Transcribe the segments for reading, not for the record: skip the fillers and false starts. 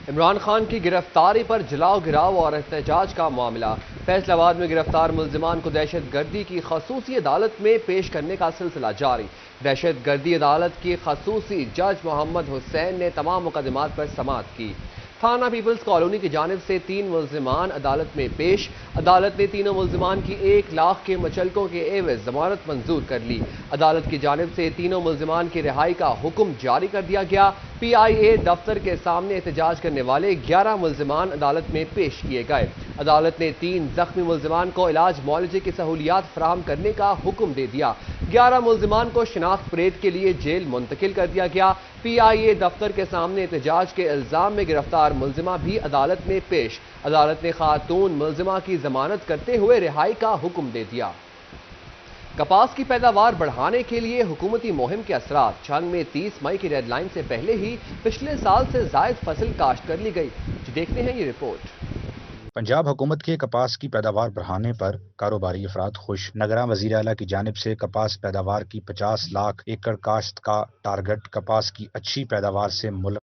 عمران خان کی گرفتاری پر جلاؤ گراؤ اور احتجاج کا معاملہ۔ فیصل آباد میں گرفتار ملزمان کو دہشت گردی کی خصوصی عدالت میں پیش کرنے کا سلسلہ جاری۔ دہشت گردی عدالت کی خصوصی جج محمد حسین نے تمام مقدمات پر سماعت کی۔ تھانہ پیپلز کالونی کی جانب سے 3 ملزمان عدالت میں پیش۔ عدالت نے تینوں ملزمان کی 1 لاکھ کے مچلکوں کے عوض ضمانت منظور کر لی۔ عدالت کی جانب سے تینوں ملزمان کی رہائی کا حکم جاری کر دیا گیا۔ پی آئی اے دفتر کے سامنے احتجاج کرنے والے 11 ملزمان عدالت میں پیش کیے گئے۔ عدالت نے 3 زخمی ملزمان کو علاج معالجے کی سہولیات فراہم کرنے کا حکم دے دیا۔ 11 ملزمان کو شناخت پریڈ کے لیے جیل منتقل کر دیا گیا۔ پی آئی اے دفتر کے سامنے احتجاج کے الزام میں گرفتار ملزمہ بھی عدالت میں پیش۔ عدالت نے خاتون ملزمہ کی ضمانت کرتے ہوئے رہائی کا حکم دے دیا۔ کپاس کی پیداوار بڑھانے کے لیے حکومتی مہم کے اثرات۔ چھنگ میں 30 مئی کی ڈیڈ لائن سے پہلے ہی پچھلے سال سے زائد فصل کاشت کر لی گئی۔ دیکھتے ہیں یہ رپورٹ۔ پنجاب حکومت کے کپاس کی پیداوار بڑھانے پر کاروباری افراد خوش۔ نگراں وزیر اعلیٰ کی جانب سے کپاس پیداوار کی 50 لاکھ ایکڑ کاشت کا ٹارگٹ۔ کپاس کی اچھی پیداوار سے ملک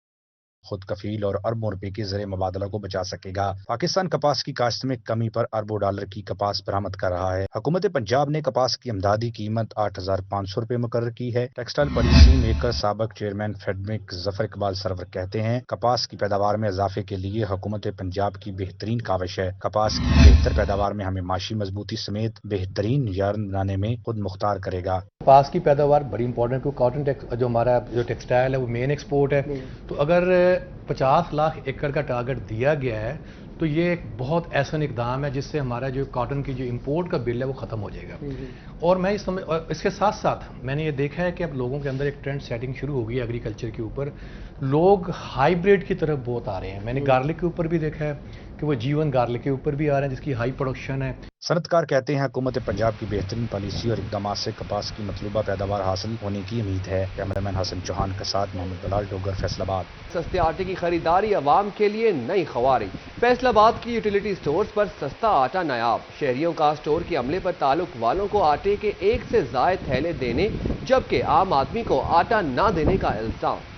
خود کفیل اور اربوں روپے کے زر مبادلہ کو بچا سکے گا۔ پاکستان کپاس کی کاشت میں کمی پر اربوں ڈالر کی کپاس برآمد کر رہا ہے۔ حکومت پنجاب نے کپاس کی امدادی قیمت 8,500 روپے مقرر کی ہے۔ ٹیکسٹائل پالیسی میکر سابق چیئرمین فیڈمک ظفر اقبال سرور کہتے ہیں، کپاس کی پیداوار میں اضافے کے لیے حکومت پنجاب کی بہترین کاوش ہے۔ کپاس کی بہتر پیداوار میں ہمیں معاشی مضبوطی سمیت بہترین یارن بنانے میں خود مختار کرے گا۔ کپاس کی پیداوار بڑی امپورٹنٹ ہے، کاٹن جو ہمارا جو ٹیکسٹائل ہے وہ مین ایکسپورٹ ہے، تو اگر 50 لاکھ ایکڑ کا ٹارگٹ دیا گیا ہے تو یہ ایک بہت احسن اقدام ہے جس سے ہمارا جو کاٹن کی جو امپورٹ کا بل ہے وہ ختم ہو جائے گا۔ اور میں اس کے ساتھ ساتھ میں نے یہ دیکھا ہے کہ اب لوگوں کے اندر ایک ٹرینڈ سیٹنگ شروع ہو گئی ہے ایگریکلچر کے اوپر۔ لوگ ہائیبریڈ کی طرف بہت آ رہے ہیں۔ میں نے گارلک کے اوپر بھی دیکھا ہے کہ وہ جیون گارلک کے اوپر بھی آ رہے ہیں جس کی ہائی پروڈکشن ہے۔ صنعتکار کہتے ہیں حکومت پنجاب کی بہترین پالیسی اور اقدامات سے کپاس کی مطلوبہ پیداوار حاصل ہونے کی امید ہے۔ کیمرامین حسن چوہان کے ساتھ محمد بلال ڈوگر، فیصل آباد۔ سستے آٹے کی خریداری عوام کے لیے نئی خواری۔ فیصل آباد کی یوٹیلیٹی سٹورز پر سستا آٹا نایاب۔ شہریوں کا سٹور کے عملے پر تعلق والوں کو آٹے کے 1 سے زائد تھیلے دینے جبکہ عام آدمی کو آٹا نہ دینے کا الزام۔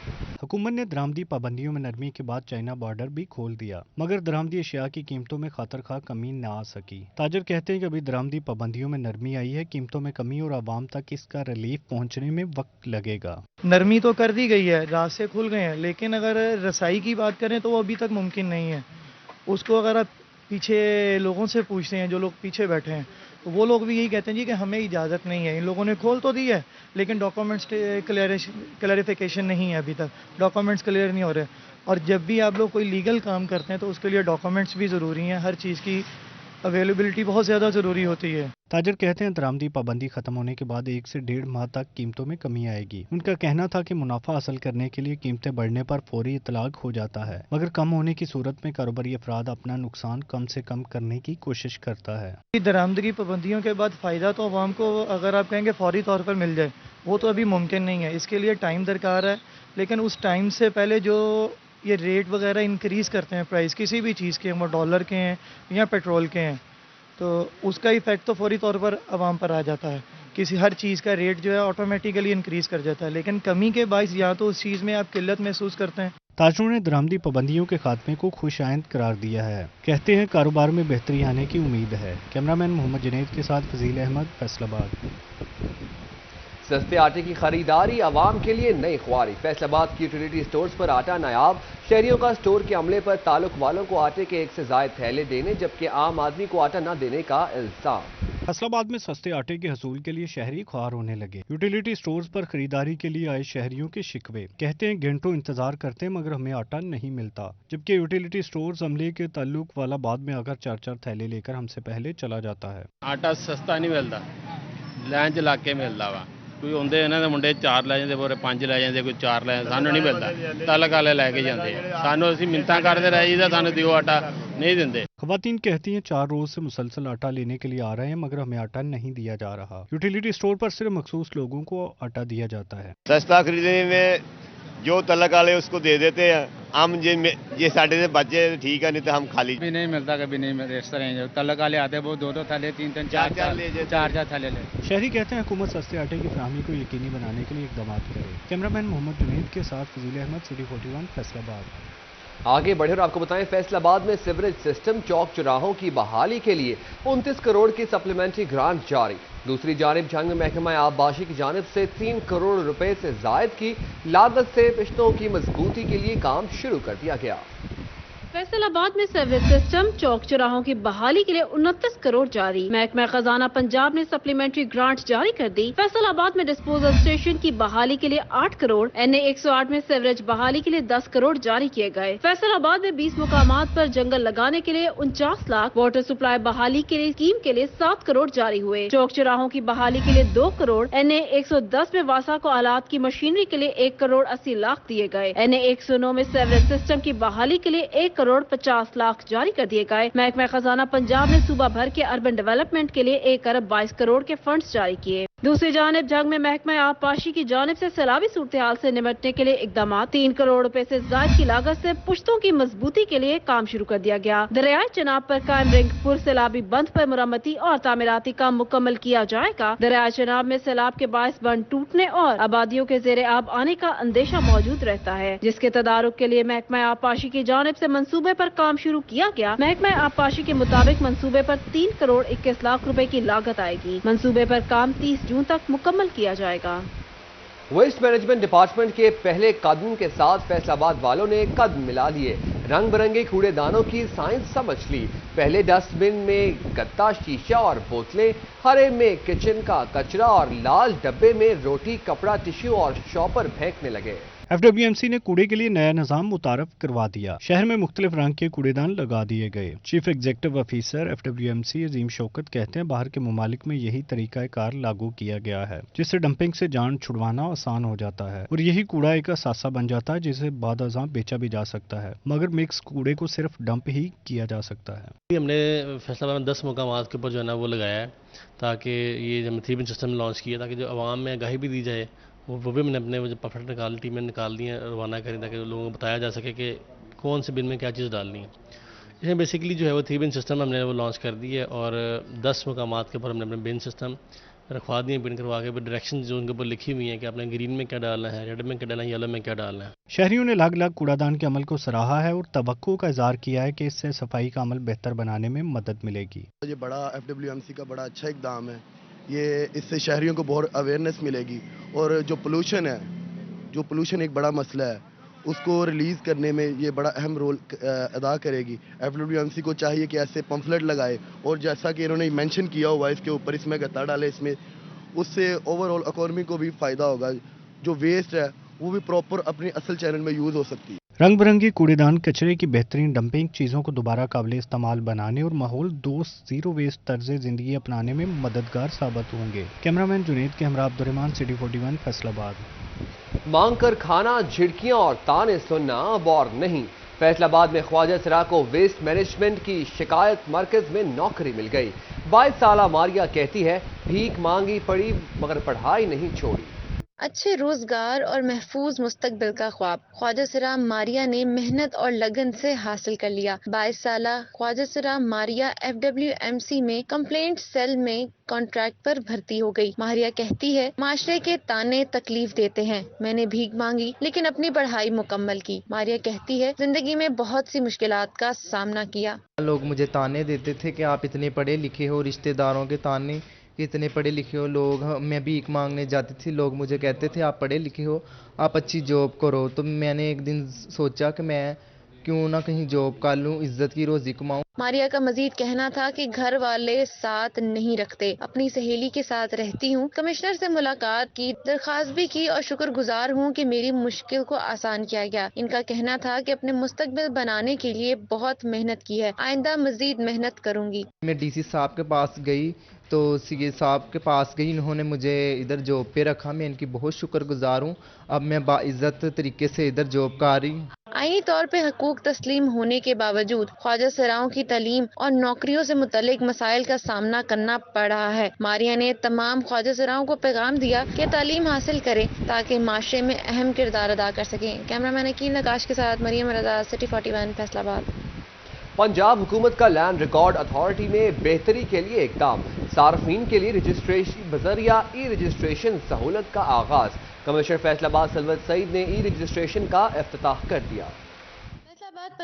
حکومت نے درآمدی پابندیوں میں نرمی کے بعد چائنا بارڈر بھی کھول دیا، مگر درآمدی اشیاء کی قیمتوں میں خاطر خواہ کمی نہ آ سکی۔ تاجر کہتے ہیں کہ ابھی درآمدی پابندیوں میں نرمی آئی ہے، قیمتوں میں کمی اور عوام تک اس کا ریلیف پہنچنے میں وقت لگے گا۔ نرمی تو کر دی گئی ہے، راستے کھل گئے ہیں، لیکن اگر رسائی کی بات کریں تو وہ ابھی تک ممکن نہیں ہے۔ اس کو اگر آپ پیچھے لوگوں سے پوچھتے ہیں جو لوگ پیچھے بیٹھے ہیں تو وہ لوگ بھی یہی کہتے ہیں جی کہ ہمیں اجازت نہیں ہے۔ ان لوگوں نے کھول تو دی ہے لیکن ڈاکومنٹس کلیریفیکیشن نہیں ہے، ابھی تک ڈاکومنٹس کلیئر نہیں ہو رہے۔ اور جب بھی آپ لوگ کوئی لیگل کام کرتے ہیں تو اس کے لیے ڈاکومنٹس بھی ضروری ہیں، ہر چیز کی اویلیبلٹی بہت زیادہ ضروری ہوتی ہے۔ تاجر کہتے ہیں درآمدی پابندی ختم ہونے کے بعد 1 سے 1.5 ماہ تک قیمتوں میں کمی آئے گی۔ ان کا کہنا تھا کہ منافع حاصل کرنے کے لیے قیمتیں بڑھنے پر فوری اطلاق ہو جاتا ہے، مگر کم ہونے کی صورت میں کاروباری افراد اپنا نقصان کم سے کم کرنے کی کوشش کرتا ہے۔ درآمدی پابندیوں کے بعد فائدہ تو عوام کو اگر آپ کہیں گے فوری طور پر مل جائے وہ تو ابھی ممکن نہیں ہے، اس کے لیے ٹائم درکار ہے۔ لیکن اس ٹائم سے پہلے جو یہ ریٹ وغیرہ انکریز کرتے ہیں پرائس کسی بھی چیز کے، وہ ڈالر کے ہیں یا پیٹرول کے ہیں، تو اس کا ایفیکٹ تو فوری طور پر عوام پر آ جاتا ہے۔ کسی ہر چیز کا ریٹ جو ہے آٹومیٹیکلی انکریز کر جاتا ہے، لیکن کمی کے باعث یا تو اس چیز میں آپ قلت محسوس کرتے ہیں۔ تاجروں نے درآمدی پابندیوں کے خاتمے کو خوش آئند قرار دیا ہے، کہتے ہیں کاروبار میں بہتری آنے کی امید ہے۔ کیمرامین محمد جنید کے ساتھ فضیل احمد، فیصل آباد۔ سستے آٹے کی خریداری عوام کے لیے نئی خواری۔ فیصل آباد کی یوٹیلیٹی سٹورز پر آٹا نایاب۔ شہریوں کا سٹور کے عملے پر تعلق والوں کو آٹے کے 1 سے زائد تھیلے دینے جبکہ عام آدمی کو آٹا نہ دینے کا الزام۔ فیصل آباد میں سستے آٹے کے حصول کے لیے شہری خوار ہونے لگے۔ یوٹیلیٹی سٹورز پر خریداری کے لیے آئے شہریوں کے شکوے، کہتے ہیں گھنٹوں انتظار کرتے ہیں مگر ہمیں آٹا نہیں ملتا، جبکہ یوٹیلیٹی سٹورز عملے کے تعلق والا بعد میں آ کر 4 تھیلے لے کر ہم سے پہلے چلا جاتا ہے۔ آٹا سستا نہیں ملتا، لائن چ لا کے ملتا وا، کوئی آدھے یہاں کے منڈے 4 لے جاتے، پورے 5 لے جاتے، کوئی 4 لے، سانو نہیں ملتا، تعلق والے لے کے جاتے ہیں، سانو اسی منتاں کرتے رہ جائیے سانو دیو آٹا نہیں دیندے۔ خواتین کہتی ہیں 4 روز سے مسلسل آٹا لینے کے لیے آ رہے ہیں مگر ہمیں آٹا نہیں دیا جا رہا۔ یوٹیلیٹی سٹور پر صرف مخصوص لوگوں کو آٹا دیا جاتا ہے۔ سستا خریدنے میں جو تعلق والے اس کو دے دیتے ہیں، ہم یہ ساڑھے سے بچے ٹھیک ہے، نہیں تو ہم خالی کبھی نہیں ملتا، کبھی نہیں ملتا، اس طرح جو تعلق والے آتے ہیں وہ 2 تھیلے 3 4 تھیلے لے۔ شہری کہتے ہیں حکومت سستے آٹے کی فراہمی کو یقینی بنانے کے لیے اقدامات کرے۔ کیمرامین محمد جنید کے ساتھ فضیل احمد، سٹی 41، فیصل آباد۔ آگے بڑھے اور آپ کو بتائیں فیصل آباد میں سیوریج سسٹم چوک چوراہوں کی بحالی کے لیے 29 کروڑ کی سپلیمنٹری گرانٹ جاری. دوسری جانب جھنگ میں محکمہ آبپاشی کی جانب سے 3 کروڑ روپے سے زائد کی لاگت سے پشتوں کی مضبوطی کے لیے کام شروع کر دیا گیا. فیصل آباد میں سیوریج سسٹم چوک چوراہوں کی بحالی کے لیے 29 کروڑ جاری. محکمہ خزانہ پنجاب نے سپلیمنٹری گرانٹ جاری کر دی. فیصل آباد میں ڈسپوزل اسٹیشن کی بحالی کے لیے 8 کروڑ، NA 108 میں سیوریج بحالی کے لیے 10 کروڑ جاری کیے گئے. فیصل آباد میں 20 مقامات پر جنگل لگانے کے لیے 49 لاکھ، واٹر سپلائی بحالی کے لیے اسکیم کے لیے 7 کروڑ جاری ہوئے. چوک چوراہوں کی بحالی کے لیے 2 کروڑ، NA 110 میں واسا کو آلات کی مشینری کے لیے 1 کروڑ 80 لاکھ دیے گئے. NA 109 میں سیوریج سسٹم کی بحالی کے لیے 1 کروڑ 50 لاکھ جاری کر دیے گئے. محکمہ خزانہ پنجاب نے صوبہ بھر کے اربن ڈیولپمنٹ کے لیے 1 ارب 22 کروڑ کے فنڈز جاری کیے. دوسری جانب جنگ میں محکمہ آبپاشی کی جانب سے سیلابی صورتحال سے نمٹنے کے لیے اقدامات. 3 کروڑ روپے سے زائد کی لاگت سے پشتوں کی مضبوطی کے لیے کام شروع کر دیا گیا. دریائے چناب پر قائم رنگ پور سیلابی بند پر مرمتی اور تعمیراتی کام مکمل کیا جائے گا. دریائے چناب میں سیلاب کے باعث بند ٹوٹنے اور آبادیوں کے زیر آب آنے کا اندیشہ موجود رہتا ہے، جس کے تدارک کے لیے محکمہ آبپاشی کی جانب سے منصوبے پر کام شروع کیا گیا. محکمہ آبپاشی کے مطابق منصوبے پر 3 کروڑ 21 لاکھ روپے کی لاگت آئے گی. منصوبے پر کام 30 جون تک مکمل کیا جائے گا. ویسٹ مینجمنٹ ڈپارٹمنٹ کے پہلے قدم کے ساتھ فیصل آباد والوں نے قدم ملا لیے. رنگ برنگے کوڑے دانوں کی سائنس سمجھ لی. پہلے ڈسٹ بن میں گتا، شیشہ اور بوتلیں، ہرے میں کچن کا کچرا اور لال ڈبے میں روٹی، کپڑا، ٹشو اور شاپر پھینکنے لگے. FWMC نے کوڑے کے لیے نیا نظام متعارف کروا دیا. شہر میں مختلف رنگ کے کوڑے دان لگا دیے گئے. چیف ایگزیکٹو آفیسر FWMC عظیم شوکت کہتے ہیں باہر کے ممالک میں یہی طریقہ کار لاگو کیا گیا ہے، جس سے ڈمپنگ سے جان چھڑوانا آسان ہو جاتا ہے اور یہی کوڑا ایک اثاثہ بن جاتا ہے جسے بعد ازاں بیچا بھی جا سکتا ہے، مگر مکس کوڑے کو صرف ڈمپ ہی کیا جا سکتا ہے. ہم نے فیصل آباد میں 10 مقامات کے اوپر جو ہے نا وہ لگایا ہے تاکہ یہ ہم 3 بن سسٹم لانچ کیا تاکہ جو عوام میں آگاہی بھی دی جائے. وہ بھی میں نے اپنے پرفیکٹ ٹیم میں نکال دی ہیں، روانہ کریں تاکہ لوگوں کو بتایا جا سکے کہ کون سے بن میں کیا چیز ڈالنی ہے. اس میں بیسیکلی جو ہے وہ 3 بن سسٹم ہم نے وہ لانچ کر دی ہے اور 10 مقامات کے اوپر ہم نے اپنے بن سسٹم رکھوا دیے. بن کروا کے ڈائریکشن جو ان کے اوپر لکھی ہوئی ہیں کہ آپ نے گرین میں کیا ڈالنا ہے، ریڈ میں کیا ڈالنا ہے، یلو میں کیا ڈالنا ہے. شہریوں نے لاگ کوڑا دان کے عمل کو سراہا ہے اور توقع کا اظہار کیا ہے کہ اس سے صفائی کا عمل بہتر بنانے میں مدد ملے گی. یہ بڑا FWMC کا بڑا اچھا اقدام ہے. یہ اس سے شہریوں کو بہت اویئرنیس ملے گی اور جو پولوشن ایک بڑا مسئلہ ہے اس کو ریلیز کرنے میں یہ بڑا اہم رول ادا کرے گی. FWMC کو چاہیے کہ ایسے پمفلٹ لگائے اور جیسا کہ انہوں نے مینشن کیا ہوا ہے اس کے اوپر اس میں گتا ڈالے اس میں، اس سے اوور آل اکانومی کو بھی فائدہ ہوگا. جو ویسٹ ہے وہ بھی پراپر اپنی اصل چینل میں یوز ہو سکتی ہے. رنگ برنگی کوڑے دان کچرے کی بہترین ڈمپنگ چیزوں کو دوبارہ قابل استعمال بنانے اور ماحول دوست زیرو ویسٹ طرز زندگی اپنانے میں مددگار ثابت ہوں گے. کیمرامین جنید کے ہمراہ عبدالرحمان، City 41 فیصل آباد. مانگ کر کھانا، جھڑکیاں اور تانے سننا اب اور نہیں. فیصل آباد میں خواجہ سرا کو ویسٹ مینجمنٹ کی شکایت مرکز میں نوکری مل گئی. 22 سالہ ماریا کہتی ہے بھیک مانگی پڑی مگر پڑھائی نہیں چھوڑی. اچھے روزگار اور محفوظ مستقبل کا خواب خواجہ سرا ماریا نے محنت اور لگن سے حاصل کر لیا. 22 سالہ خواجہ سرا ماریا FWMC میں کمپلینٹ سیل میں کانٹریکٹ پر بھرتی ہو گئی. ماریا کہتی ہے معاشرے کے تانے تکلیف دیتے ہیں، میں نے بھیک مانگی لیکن اپنی پڑھائی مکمل کی. ماریا کہتی ہے زندگی میں بہت سی مشکلات کا سامنا کیا. لوگ مجھے تانے دیتے تھے کہ آپ اتنے پڑھے لکھے ہو، رشتہ داروں کے تانے کہ اتنے پڑھے لکھے ہو. لوگ میں بھیک مانگنے جاتی تھی، لوگ مجھے کہتے تھے آپ پڑھے لکھے ہو، آپ اچھی جاب کرو. تو میں نے ایک دن سوچا کہ میں کیوں نہ کہیں جاب کر لوں، عزت کی روزی کماؤں. ماریا کا مزید کہنا تھا کہ گھر والے ساتھ نہیں رکھتے، اپنی سہیلی کے ساتھ رہتی ہوں. کمشنر سے ملاقات کی، درخواست بھی کی اور شکر گزار ہوں کہ میری مشکل کو آسان کیا گیا. ان کا کہنا تھا کہ اپنے مستقبل بنانے کے لیے بہت محنت کی ہے، آئندہ مزید محنت کروں گی. میں DC صاحب کے پاس گئی تو CA صاحب کے پاس گئی، انہوں نے مجھے ادھر جاب پہ رکھا. میں ان کی بہت شکر گزار ہوں. اب میں باعزت طریقے سے ادھر جاب کر رہی ہوں. آئینی طور پہ حقوق تسلیم ہونے کے باوجود خواجہ سراؤں کی تعلیم اور نوکریوں سے متعلق مسائل کا سامنا کرنا پڑ رہا ہے. ماریا نے تمام خواجہ سراؤں کو پیغام دیا کہ تعلیم حاصل کریں تاکہ معاشرے میں اہم کردار ادا کر سکیں. کیمرامین عقیل نقاش کے ساتھ مریم رضا، City 41 فیصل آباد. پنجاب حکومت کا لینڈ ریکارڈ اتھارٹی میں بہتری کے لیے اقدام. صارفین کے لیے رجسٹریشن بذریعہ ای رجسٹریشن سہولت کا آغاز. کمشنر فیصل آباد سلوت سعید نے ای رجسٹریشن کا افتتاح کر دیا.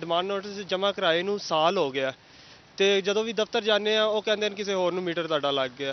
ਡਿਮਾਂਡ ਨੋਟਿਸ ਜਮ੍ਹਾਂ ਕਰਾਏ ਨੂੰ ਸਾਲ ਹੋ ਗਿਆ ਤੇ ਜਦੋਂ ਵੀ ਦਫ਼ਤਰ ਜਾਂਦੇ ਆ ਉਹ ਕਹਿੰਦੇ ਨੇ ਕਿਸੇ ਹੋਰ ਨੂੰ ਮੀਟਰ ਤੁਹਾਡਾ ਲੱਗ ਗਿਆ।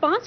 5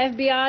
FBI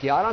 11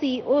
CEO